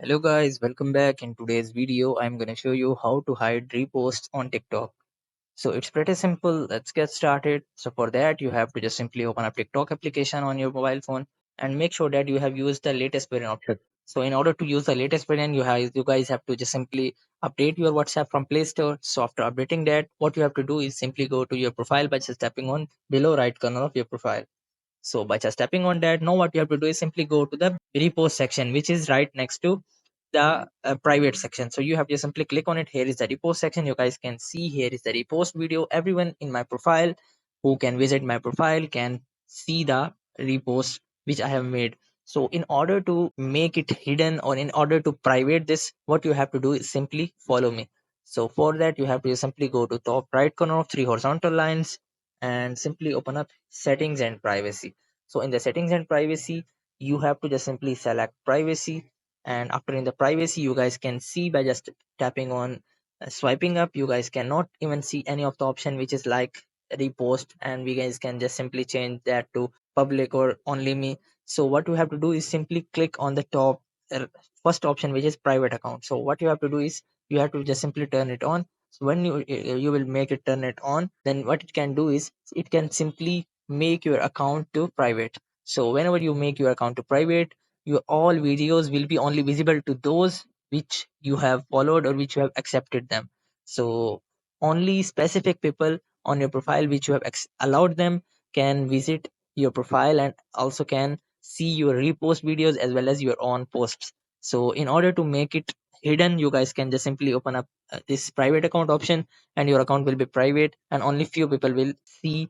Hello guys, welcome back. In today's video, I'm going to show you how to hide reposts on TikTok. So it's pretty simple. Let's get started. So for that, you have to just simply open up TikTok application on your mobile phone and make sure that you have used the latest version option. So in order to use the latest version, you guys have to just simply update your WhatsApp from Play Store. So after updating that, what you have to do is simply go to your profile by just tapping on below right corner of your profile. So by just tapping on that, now what you have to do is simply go to the repost section, which is right next to the private section. So you have to simply click on it. Here is the repost section. You guys can see here is the repost video. Everyone in my profile who can visit my profile can see the repost which I have made. So in order to make it hidden or in order to private this, what you have to do is simply follow me. So for that, you have to simply go to top right corner of three horizontal lines and simply open up settings and privacy. So in the settings and privacy, you have to just simply select privacy, and after in the privacy, you guys can see by just tapping on swiping up, you guys cannot even see any of the option which is like repost, and we guys can just simply change that to public or only me. So what you have to do is simply click on the top uh, first option, which is private account. So what you have to do is you have to just simply turn it on. So when you will make it turn it on, then what it can do is it can simply make your account to private. So whenever you make your account to private, your all videos will be only visible to those which you have followed or which you have accepted them. So only specific people on your profile which you have allowed them can visit your profile and also can see your repost videos as well as your own posts. So in order to make it hidden, you guys can just simply open up this private account option, and your account will be private and only few people will see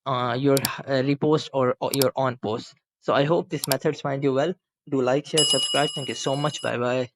your repost or your on post. So I hope this methods find you well. Do like, share, subscribe. Thank you so much. Bye bye.